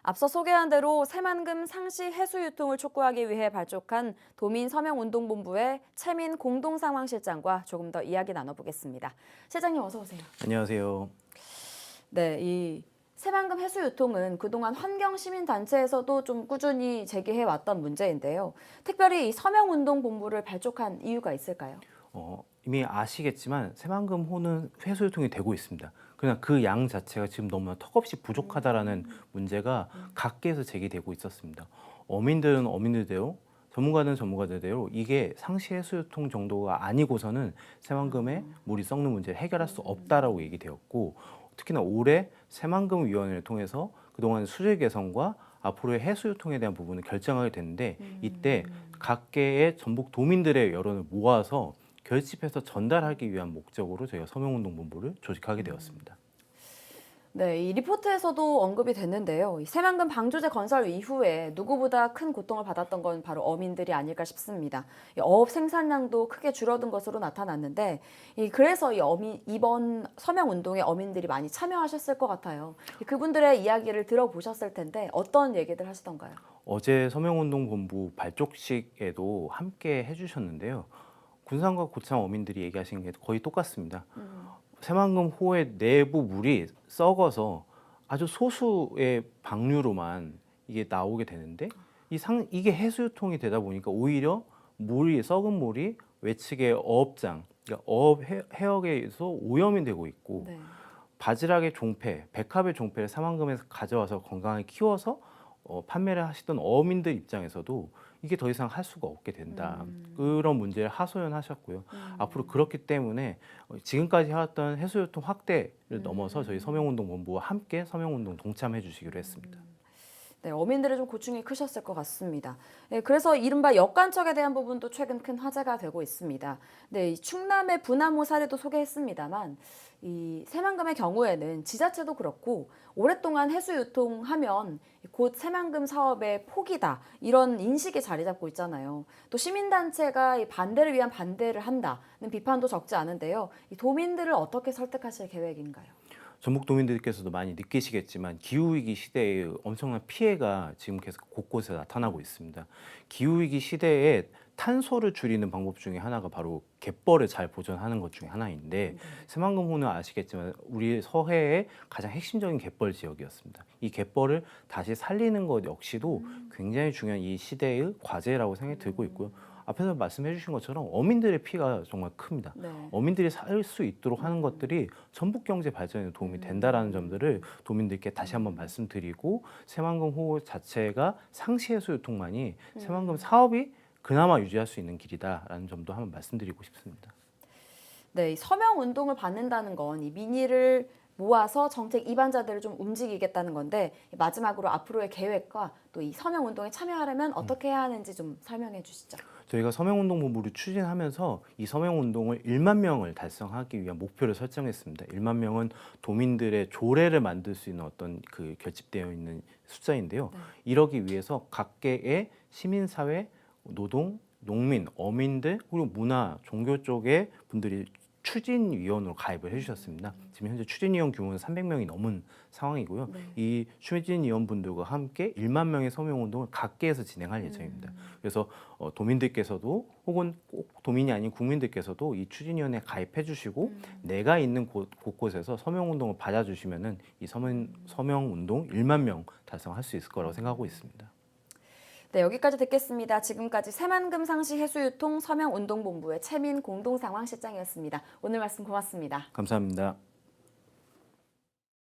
앞서 소개한 대로 새만금 상시 해수 유통을 촉구하기 위해 발족한 도민서명운동본부의 최민 공동상황실장과 조금 더 이야기 나눠보겠습니다. 실장님 어서 오세요. 안녕하세요. 네, 이 새만금 해수 유통은 그동안 환경시민단체에서도 좀 꾸준히 제기해왔던 문제인데요. 특별히 이 서명운동본부를 발족한 이유가 있을까요? 이미 아시겠지만 새만금호는 회수유통이 되고 있습니다. 그러나 그 양 자체가 지금 너무나 턱없이 부족하다라는 문제가 각계에서 제기되고 있었습니다. 어민들은 어민들대로 전문가는 전문가들대로 이게 상시 해수유통 정도가 아니고서는 새만금의 물이 썩는 문제를 해결할 수 없다라고 얘기되었고, 특히나 올해 새만금위원회를 통해서 그동안 수질 개선과 앞으로의 해수유통에 대한 부분을 결정하게 됐는데, 이때 각계의 전북 도민들의 여론을 모아서 결집해서 전달하기 위한 목적으로 저희가 서명운동본부를 조직하게 되었습니다. 네, 이 리포트에서도 언급이 됐는데요. 이 새만금 방조제 건설 이후에 누구보다 큰 고통을 받았던 건 바로 어민들이 아닐까 싶습니다. 이 어업 생산량도 크게 줄어든 것으로 나타났는데, 그래서 이번 서명 운동에 어민들이 많이 참여하셨을 것 같아요. 그분들의 이야기를 들어보셨을 텐데 어떤 얘기들 하시던가요? 어제 서명운동본부 발족식에도 함께 해주셨는데요. 군산과 고창 어민들이 얘기하신 게 거의 똑같습니다. 새만금호의 내부 물이 썩어서 아주 소수의 방류로만 이게 나오게 되는데, 이게 해수유통이 되다 보니까 오히려 썩은 물이 외측의 어업장, 그러니까 해역에서 오염이 되고 있고, 네. 바지락의 종패, 백합의 종패를 새만금에서 가져와서 건강하게 키워서 판매를 하시던 어민들 입장에서도 이게 더 이상 할 수가 없게 된다. 그런 문제를 하소연하셨고요. 앞으로 그렇기 때문에 지금까지 해왔던 해수유통 확대를 넘어서 저희 서명운동본부와 함께 서명운동 동참해 주시기로 했습니다. 네, 어민들의 좀 고충이 크셨을 것 같습니다. 네, 그래서 이른바 역관척에 대한 부분도 최근 큰 화제가 되고 있습니다. 네, 이 충남의 분화모 사례도 소개했습니다만, 이 새만금의 경우에는 지자체도 그렇고 오랫동안 해수 유통하면 곧 새만금 사업의 포기다 이런 인식이 자리 잡고 있잖아요. 또 시민단체가 이 반대를 위한 반대를 한다는 비판도 적지 않은데요. 이 도민들을 어떻게 설득하실 계획인가요? 전북 도민들께서도 많이 느끼시겠지만 기후위기 시대에 엄청난 피해가 지금 계속 곳곳에 나타나고 있습니다. 기후위기 시대에 탄소를 줄이는 방법 중에 하나가 바로 갯벌을 잘 보존하는 것 중에 하나인데, 새만금호는 아시겠지만 우리 서해의 가장 핵심적인 갯벌 지역이었습니다. 이 갯벌을 다시 살리는 것 역시도 굉장히 중요한 이 시대의 과제라고 생각이 들고 있고요. 앞에서 말씀해 주신 것처럼 어민들의 피해가 정말 큽니다. 네. 어민들이 살 수 있도록 하는 것들이 전북 경제 발전에 도움이 된다라는 점들을 도민들께 다시 한번 말씀드리고, 새만금호 자체가 상시해수 유통만이 새만금 사업이 그나마 유지할 수 있는 길이다라는 점도 한번 말씀드리고 싶습니다. 네, 이 서명 운동을 받는다는 건 이 민의를 모아서 정책 입안자들을 좀 움직이겠다는 건데 마지막으로 앞으로의 계획과 또 이 서명 운동에 참여하려면 어떻게 해야 하는지 좀 설명해 주시죠. 저희가 서명운동본부를 추진하면서 이 서명운동을 1만 명을 달성하기 위한 목표를 설정했습니다. 1만 명은 도민들의 조례를 만들 수 있는 어떤 그 결집되어 있는 숫자인데요. 네. 이러기 위해서 각계의 시민사회, 노동, 농민, 어민들, 그리고 문화, 종교 쪽의 분들이 추진위원으로 가입을 해주셨습니다. 지금 현재 추진위원 규모는 300명이 넘은 상황이고요. 네. 이 추진위원분들과 함께 1만 명의 서명운동을 각계에서 진행할 예정입니다. 그래서 도민들께서도 혹은 꼭 도민이 아닌 국민들께서도 이 추진위원회에 가입해 주시고 내가 있는 곳곳에서 서명운동을 받아주시면은 이 서명운동 1만 명 달성할 수 있을 거라고 생각하고 있습니다. 네, 여기까지 듣겠습니다. 지금까지 새만금 상시 해수유통 서명운동본부의 최민 공동상황실장이었습니다. 오늘 말씀 고맙습니다. 감사합니다.